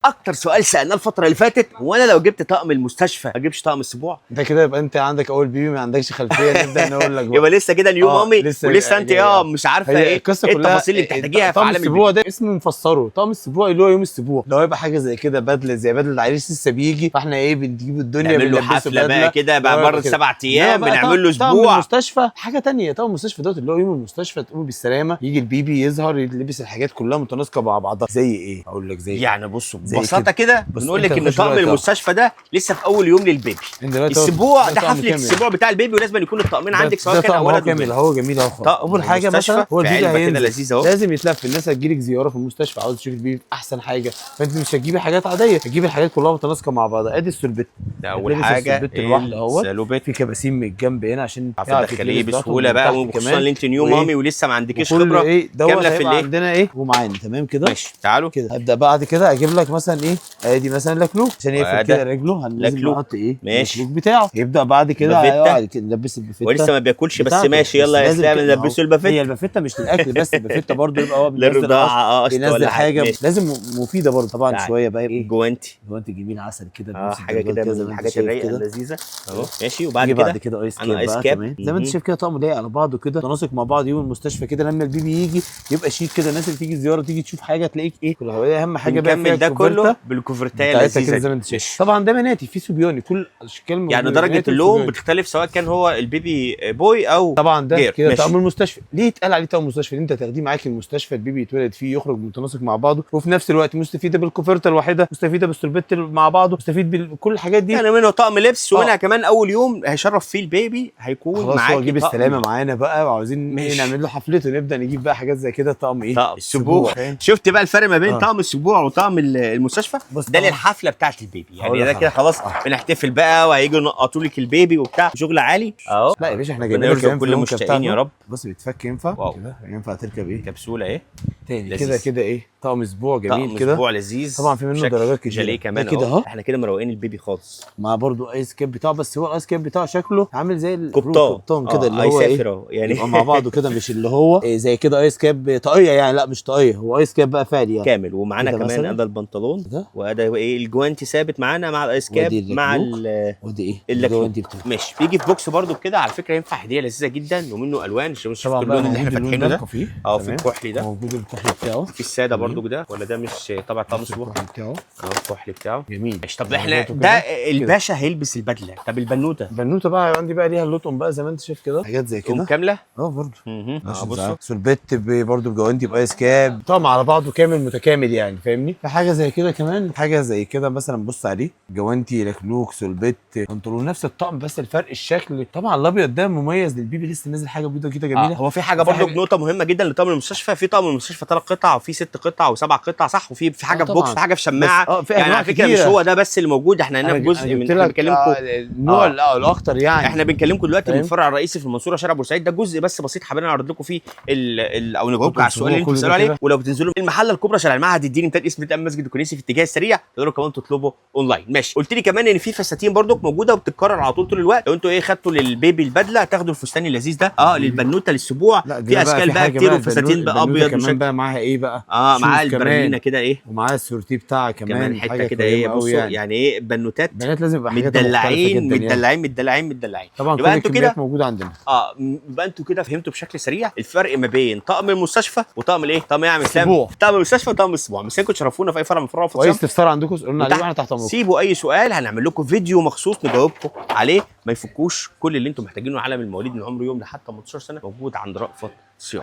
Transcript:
اكتر سؤال سالناه الفتره اللي فاتت، هو انا لو جبت طقم المستشفى ما اجيبش طقم السبوع؟ انت كده يبقى انت عندك اول بيبي ما عندكش خلفيه. نبدا نقول لك يبقى لسه كده نيو مامي ولسه انت مش عارفه هي ايه القصه إيه كلها التفاصيل اللي بتحتاجيها في طقم عالم السبوع ده اسمه مفسره. طقم السبوع اللي هو يوم السبوع لو هيبقى حاجه زي كده، بدله زي بدله العريس لسه بيجي، فاحنا ايه بنجيب الدنيا نعمل له بنلبسه حفله بقى كده بدله بعد 7 ايام بقى بنعمل له طقم اسبوع. المستشفى حاجه ثانيه. طقم المستشفى دوت اللي هو يوم المستشفى تقوم بالسلامه، يجي البيبي يظهر يلبس الحاجات كلها متناسقه مع بعضها. زي ايه اقول لك؟ زي يعني بصوا زي ببساطه كده بنقول لك ان طقم المستشفى ده لسه في اول يوم للبيبي. الاسبوع ده حفله الاسبوع بتاع البيبي، ولازم يكون الطقمين عندك سواء كان اولاد ولد كامل. هو جميل اهو. اول حاجه مثلا هو البيبي هينزل لازم يتلف. الناس هتجيلك زياره في المستشفى عاوز تشوف البيبي احسن حاجه، فانت مش هتجيبي حاجات عاديه، هتجيبي الحاجات كلها متناسقه مع بعضها. ادي السوربيت ده اول حاجه. السوربيت الواحده اهوت في كباسين من الجنب هنا عشان تعرفي تدخليه بسهوله بقى، وخصوصا ان انت نيو مامي ولسه ما عندكيش خبره كامله في الايه. عندنا ايه ومعانا تمام كده. ماشي تعالوا كده هبدا بعد كده اجيب لك مثلا ايه، ادي مثلا لكلوك عشان يقفل كده رجله. هنلزم نحط ايه اللكلوك بتاعه. يبدا بعد كده هيقعد كده نلبس البافيتا ولسه ما بياكلش بس ماشي. يلا يا اسلام نلبسه البافيتا. هي البافيتا مش للاكل بس، البافيتا برضه يبقى هو للرضاعه بينزل حاجه لازم مفيده برضه طبعا شويه بقى. ايه جوانتي جميل عسل كده. حاجه كده من الحاجات الرايقه اللذيذه اهو. ماشي وبعد كده ايس كاب زي ما انت شايف كده، طقم لايق على بعضه كده متناسق مع بعض. يوم المستشفى كده لما البيبي يجي يبقى شيك كده. الناس اللي تيجي زياره تيجي تشوف حاجه تلاقيك ايه كلها. اهم حاجه بقى نكمل ده كله بالكوفرتايه اللذيذه زي ما انت شايف. طبعا ده بناتي في صبياني كل اشكال يعني درجه اللون بتختلف سواء كان هو البيبي بوي او طبعا ده كده طقم المستشفى. ليه اتقال عليه طقم المستشفى؟ انت تاخديه معاك المستشفى، البيبي يتولد فيه يخرج متناسق مع بعضه، وفي نفس الوقت مستفيده بالكوفرته الواحده، مستفيده بالسوربيت مع بعضه، مستفيد بكل الحاجات دي. يعني منه طقم لبس ومنها كمان اول يوم هيشرف فيه البيبي هيكون معاك. خلاص هو جيب السلامه معانا بقى وعاوزين نعمل له حفلته، نبدا نجيب بقى حاجات زي كده. طقم ايه؟ طقم السبوع. شفت بقى الفرق ما بين طقم السبوع وطقم المستشفى؟ ده للحفله بتاعت البيبي. يعني ده كده خلاص بنحتفل بقى وهيجوا ينقطوا لك البيبي وبتاع شغل عالي اهو. لا يا باشا احنا جايبين لك كل المشتاقين يا رب. بص بيتفك ينفع كده، ينفع تركب ايه كبسوله ايه تاني كده ايه. طقم اسبوع جميل كده، طقم اسبوع لذيذ طبعا في منه درجات كتير. جاليه كمان كده اهو. احنا كده مروقين البيبي خالص مع برضو ايس كاب بتاعه، بس هو الايس كاب بتاعه شكله عامل زي القبطان كده اللي هو ايه يعني يبقى مع بعضه كده، مش اللي هو إيه زي كده ايس كاب طاقيه يعني. لا مش طاقيه، هو ايس كاب بقى فعلي يعني كامل. ومعانا كمان ادي البنطلون وادي ايه الجوانتي ثابت معانا مع الايس كاب مع ودي ايه الجوانتي بتاعه. ماشي بيجي في بوكس برضو كده على فكره، ينفع هديه لذيذه جدا ومنه الوان. شوف اللون اللي احنا فاتحينه ده في الكحلي ده موجود. الكحلي بتاعه في الساده برضو كده، ولا ده مش طبعا طقم السبوع بتاعه الكحلي بتاعه جميل. ماشي. طب احنا ده الباشا هيلبس البدله. طب البنوته بقى عندي بقى ليها اللطم بقى زي ما انت شايف كده، حاجات زي كده كامله برضه. بصوا سوربيت برضه بجوانتي بايس كاب، طقم على بعضه كامل متكامل يعني فاهمني. في حاجه زي كده كمان، حاجه زي كده مثلا بص عليه جوانتي لكلوك سوربيت بنطلون نفس الطقم، بس الفرق الشكل. طبعا الابيض ده مميز للبيبي، لسه نازل حاجه بيضه كده جميله. هو في حاجه برضه نقطه مهمه جدا لطقم المستشفى. في طقم المستشفى 3 قطع وفي 6 قطع و7 قطع صح، وفي حاجه في بوكس، في حاجه في شماعه. يعني على فكره مش هو ده بس اللي موجود، احنا هنا في جزء من بنكلمكم النوع الاخطر يعني. احنا بنكلمكم دلوقتي من الفرع الرئيسي في المنصوره شارع بورسعيد. ده جزء بس بسيط حابين نعرض لكم فيه او نجاوبكم على السؤال اللي انتوا بتسالوا عليه. ولو بتنزلوا المحله الكبرى شارع المعهد الديني امتداد اسم مسجد الكنيسي في اتجاه السريع، تقدروا كمان تطلبوا اونلاين. ماشي. قلت لي كمان ان في فساتين برضك موجوده وبتتكرر على طول الوقت. لو انتوا خدتوا للبيبي البدله تاخدوا الفستان اللذيذ ده للبنوته للسبوع. في اشكال بقى كتير وفساتين بقى ابيض كمان بقى معاها ايه بقى معاها البرلينه كده ومعاها السورتيه بتاعها كمان حته كده بصوا يعني بنوتات بنات لازم يبقى حاجات مدلعين طبعا. يبقى انتوا كده موجود عندنا. يبقى انتوا كده فهمتوا بشكل سريع الفرق ما بين طقم المستشفى وطقم الايه طقم ايه يا عم اسلام؟ طقم المستشفى وطقم الاسبوع. مستنيكم تشرفونا في اي فرع من فروع واي استفسار عندكم اسالونا عليه واحنا تحت امركم. سيبوا اي سؤال، هنعمل لكم فيديو مخصوص نجاوبكم عليه. ما يفكوش كل اللي انتم محتاجينه. عالم المواليد من عمر يوم لحد 18 سنه موجود عند رأفت صيام.